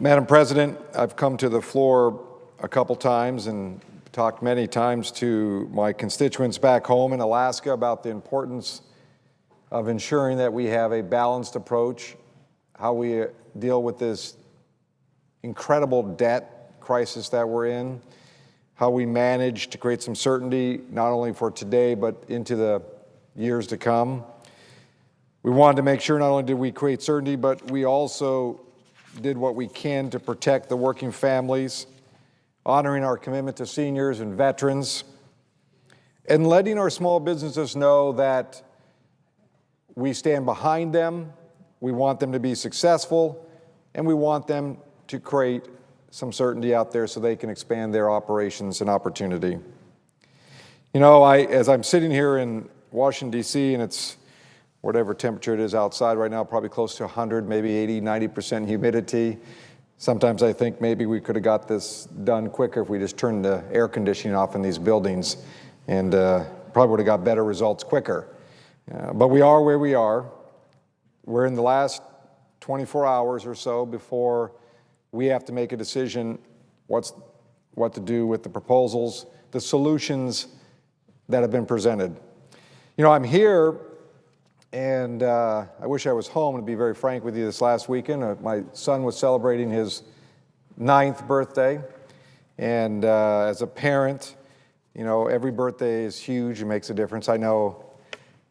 Madam President, I've come to the floor a couple times and talked many times to my constituents back home in Alaska about the importance of ensuring that we have a balanced approach, how we deal with this incredible debt crisis that we're in, how we manage to create some certainty, not only for today, but into the years to come. We wanted to make sure not only did we create certainty, but we also did what we can to protect the working families, honoring our commitment to seniors and veterans, and letting our small businesses know that we stand behind them, we want them to be successful, and we want them to create some certainty out there so they can expand their operations and opportunity. You know, as I'm sitting here in Washington, D.C., and it's whatever temperature it is outside right now, probably close to 100, maybe 80, 90% humidity. Sometimes I think maybe we could have got this done quicker if we just turned the air conditioning off in these buildings, and probably would have got better results quicker. But we are where we are. We're in the last 24 hours or so before we have to make a decision what to do with the proposals, the solutions that have been presented. You know, I'm here, and I wish I was home, to be very frank with you. This last weekend, my son was celebrating his 9th birthday, and as a parent, you know, every birthday is huge and makes a difference. I know,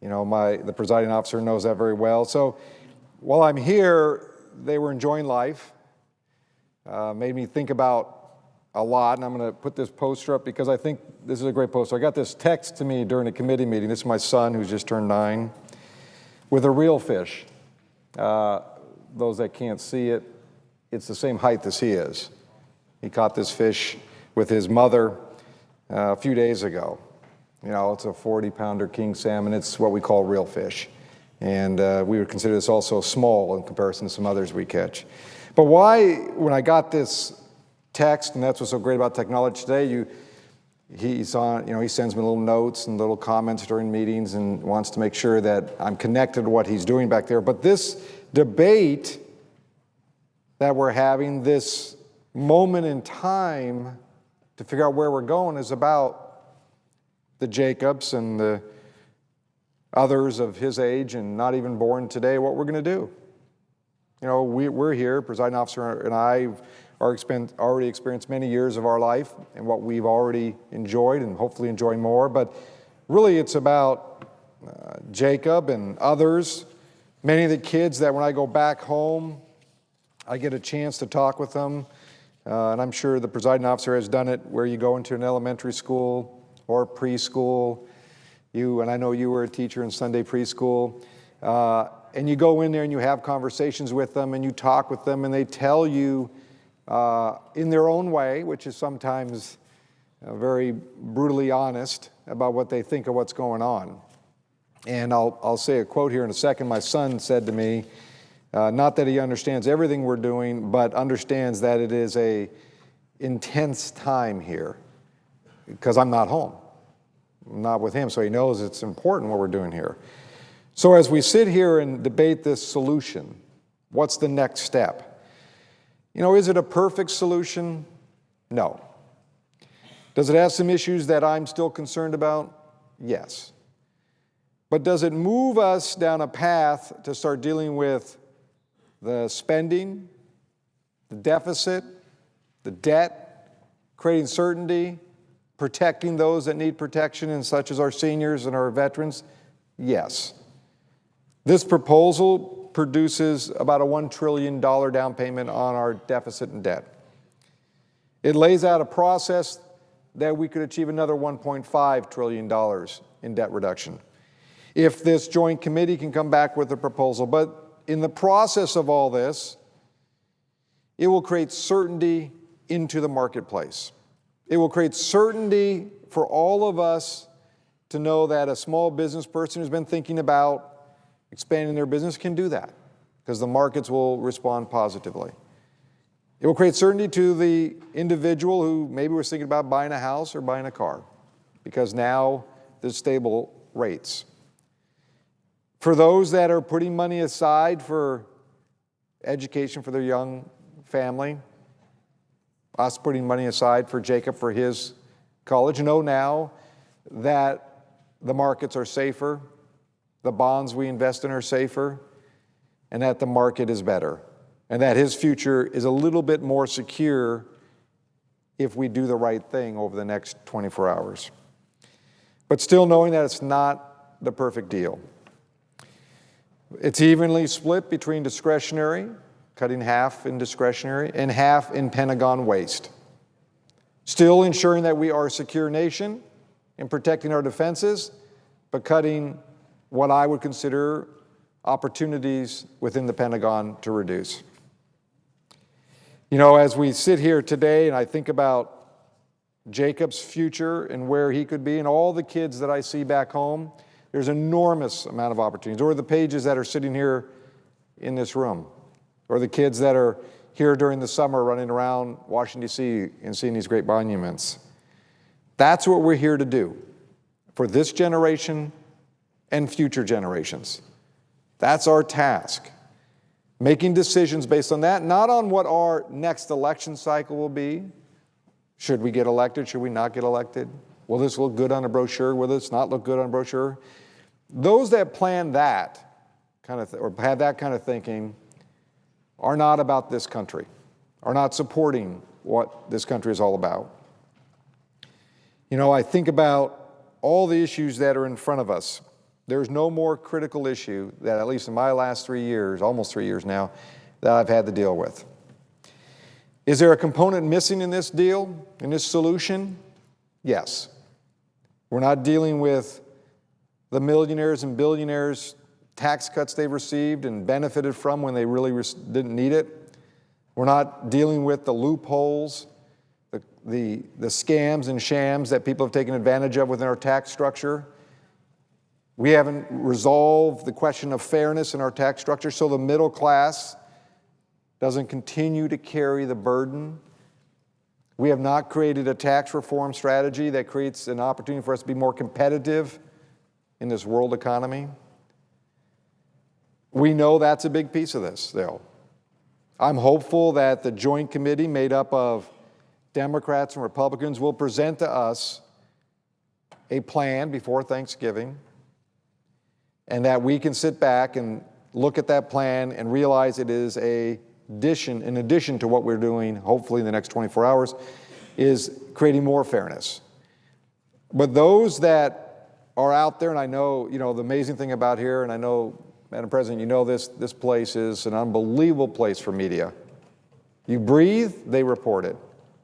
you know, the presiding officer knows that very well. So while I'm here, they were enjoying life. Made me think about a lot, and I'm going to put this poster up because I think this is a great poster. I got this text to me during a committee meeting. This is my son who's just turned 9, with a real fish. Those that can't see it, it's the same height as he is. He caught this fish with his mother a few days ago. You know, it's a 40-pounder king salmon. It's what we call real fish. And we would consider this also small in comparison to some others we catch. But why, when I got this text, and that's what's so great about technology today, he sends me little notes and little comments during meetings and wants to make sure that I'm connected to what he's doing back there. But this debate that we're having, this moment in time to figure out where we're going, is about the Jacobs and the others of his age and not even born today, what we're going to do. You know, we're here, presiding officer and I already experienced many years of our life and what we've already enjoyed and hopefully enjoy more. But really it's about Jacob and others, many of the kids that when I go back home, I get a chance to talk with them. And I'm sure the presiding officer has done it where you go into an elementary school or preschool. And I know you were a teacher in Sunday preschool. And you go in there and you have conversations with them and you talk with them and they tell you in their own way, which is sometimes very brutally honest about what they think of what's going on. And I'll say a quote here in a second. My son said to me, not that he understands everything we're doing, but understands that it is a intense time here because I'm not home. I'm not with him, so he knows it's important what we're doing here. So as we sit here and debate this solution, what's the next step? You know, is it a perfect solution? No. Does it have some issues that I'm still concerned about? Yes. But does it move us down a path to start dealing with the spending, the deficit, the debt, creating certainty, protecting those that need protection, and such as our seniors and our veterans? Yes. This proposal produces about a $1 trillion down payment on our deficit and debt. It lays out a process that we could achieve another $1.5 trillion in debt reduction if this joint committee can come back with a proposal. But in the process of all this, it will create certainty into the marketplace. It will create certainty for all of us to know that a small business person who's been thinking about expanding their business can do that because the markets will respond positively. It will create certainty to the individual who maybe was thinking about buying a house or buying a car because now there's stable rates. For those that are putting money aside for education for their young family, us putting money aside for Jacob for his college, know now that the markets are safer, the bonds we invest in are safer, and that the market is better, and that his future is a little bit more secure if we do the right thing over the next 24 hours. But still knowing that it's not the perfect deal. It's evenly split between discretionary, cutting half in discretionary, and half in Pentagon waste. Still ensuring that we are a secure nation in protecting our defenses, but cutting what I would consider opportunities within the Pentagon to reduce. You know, as we sit here today and I think about Jacob's future and where he could be and all the kids that I see back home, there's an enormous amount of opportunities. Or the pages that are sitting here in this room, or the kids that are here during the summer running around Washington, D.C. and seeing these great monuments. That's what we're here to do for this generation and future generations. That's our task. Making decisions based on that, not on what our next election cycle will be. Should we get elected? Should we not get elected? Will this look good on a brochure? Will this not look good on a brochure? Those that plan that kind of, or have that kind of thinking, are not about this country, are not supporting what this country is all about. You know, I think about all the issues that are in front of us. There's no more critical issue that, at least in my last 3 years, almost 3 years now, that I've had to deal with. Is there a component missing in this deal, in this solution? Yes. We're not dealing with the millionaires and billionaires' tax cuts they've received and benefited from when they really didn't need it. We're not dealing with the loopholes, the scams and shams that people have taken advantage of within our tax structure. We haven't resolved the question of fairness in our tax structure, so the middle class doesn't continue to carry the burden. We have not created a tax reform strategy that creates an opportunity for us to be more competitive in this world economy. We know that's a big piece of this, though. I'm hopeful that the Joint Committee made up of Democrats and Republicans will present to us a plan before Thanksgiving, and that we can sit back and look at that plan and realize it is in addition to what we're doing, hopefully in the next 24 hours, is creating more fairness. But those that are out there, and I know, you know, the amazing thing about here, and I know, Madam President, you know this place is an unbelievable place for media. You breathe, they report it.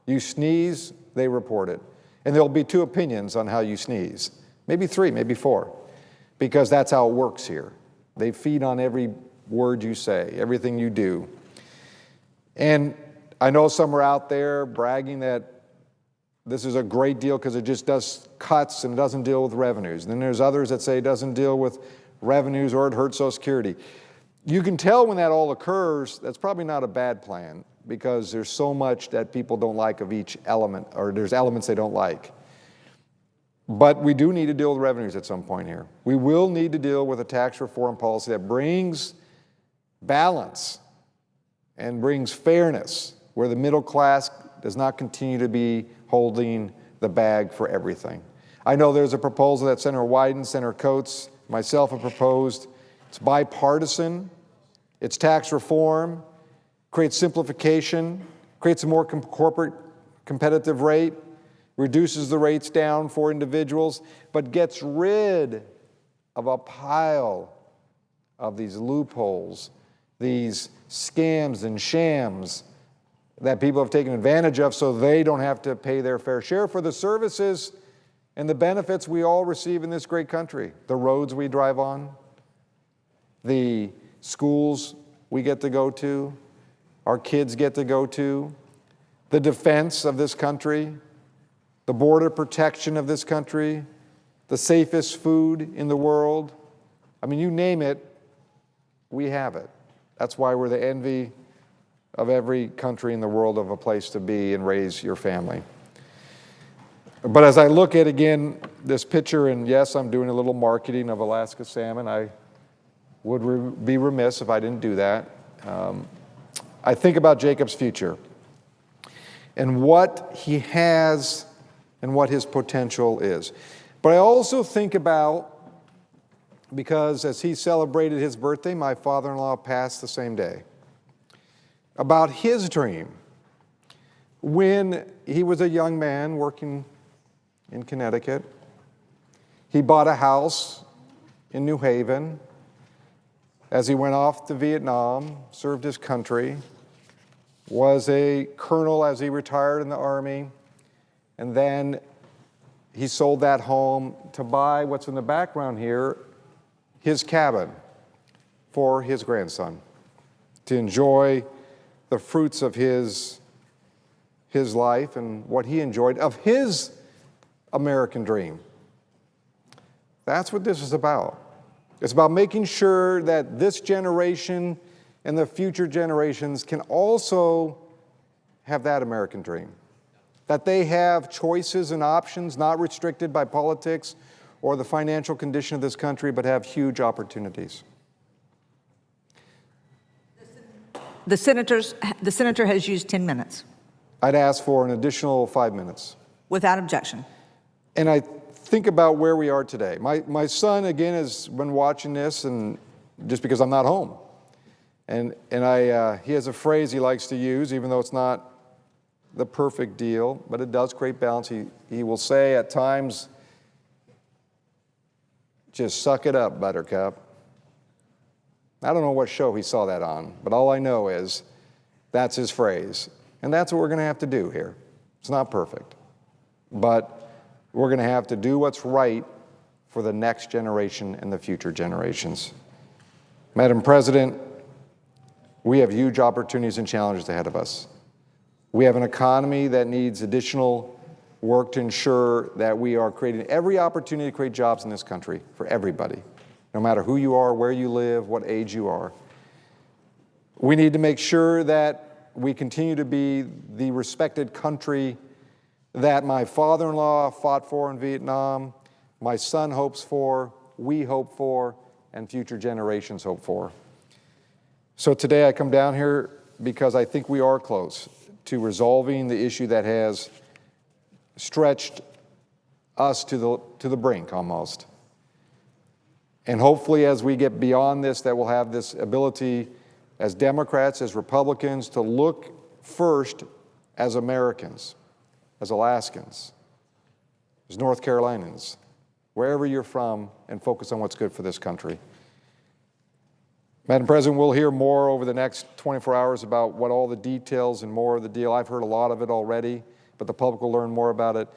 You sneeze, they report it. And there'll be 2 opinions on how you sneeze. Maybe 3, maybe 4. Because that's how it works here. They feed on every word you say, everything you do. And I know some are out there bragging that this is a great deal because it just does cuts and it doesn't deal with revenues. And then there's others that say it doesn't deal with revenues or it hurts Social Security. You can tell when that all occurs, that's probably not a bad plan because there's so much that people don't like of each element, or there's elements they don't like. But we do need to deal with revenues at some point here. We will need to deal with a tax reform policy that brings balance and brings fairness, where the middle class does not continue to be holding the bag for everything. I know there's a proposal that Senator Wyden, Senator Coates, myself have proposed. It's bipartisan. It's tax reform, creates simplification, creates a more corporate competitive rate, reduces the rates down for individuals, but gets rid of a pile of these loopholes, these scams and shams that people have taken advantage of so they don't have to pay their fair share for the services and the benefits we all receive in this great country. The roads we drive on, the schools we get to go to, our kids get to go to, the defense of this country, the border protection of this country, the safest food in the world. I mean, you name it, we have it. That's why we're the envy of every country in the world of a place to be and raise your family. But as I look at, again, this picture, and yes, I'm doing a little marketing of Alaska salmon. I would be remiss if I didn't do that. I think about Jacob's future and what he has and what his potential is. But I also think about, because as he celebrated his birthday, my father-in-law passed the same day, about his dream when he was a young man working in Connecticut. He bought a house in New Haven as he went off to Vietnam, served his country, was a colonel as he retired in the Army, and then he sold that home to buy what's in the background here, his cabin for his grandson, to enjoy the fruits of his life and what he enjoyed of his American dream. That's what this is about. It's about making sure that this generation and the future generations can also have that American dream. That they have choices and options not restricted by politics or the financial condition of this country, but have huge opportunities. The senator has used 10 minutes. I'd ask for an additional 5 minutes. Without objection. And I think about where we are today. My son, again, has been watching this, and just because I'm not home. And he has a phrase he likes to use, even though it's not the perfect deal, but it does create balance. He will say at times, just suck it up, Buttercup. I don't know what show he saw that on, but all I know is that's his phrase. And that's what we're going to have to do here. It's not perfect, but we're going to have to do what's right for the next generation and the future generations. Madam President, we have huge opportunities and challenges ahead of us. We have an economy that needs additional work to ensure that we are creating every opportunity to create jobs in this country for everybody, no matter who you are, where you live, what age you are. We need to make sure that we continue to be the respected country that my father-in-law fought for in Vietnam, my son hopes for, we hope for, and future generations hope for. So today I come down here because I think we are close to resolving the issue that has stretched us to the brink almost. And hopefully as we get beyond this, that we'll have this ability as Democrats, as Republicans, to look first as Americans, as Alaskans, as North Carolinians, wherever you're from, and focus on what's good for this country. Madam President, we'll hear more over the next 24 hours about what all the details and more of the deal. I've heard a lot of it already, but the public will learn more about it.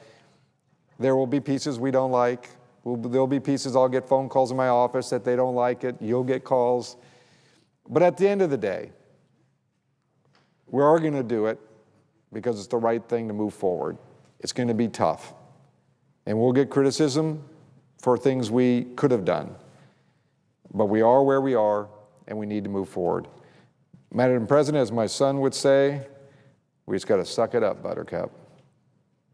There will be pieces we don't like. There'll be pieces I'll get phone calls in my office that they don't like it. You'll get calls. But at the end of the day, we are going to do it because it's the right thing to move forward. It's going to be tough. And we'll get criticism for things we could have done. But we are where we are, and we need to move forward. Madam President, as my son would say, we just got to suck it up, Buttercup.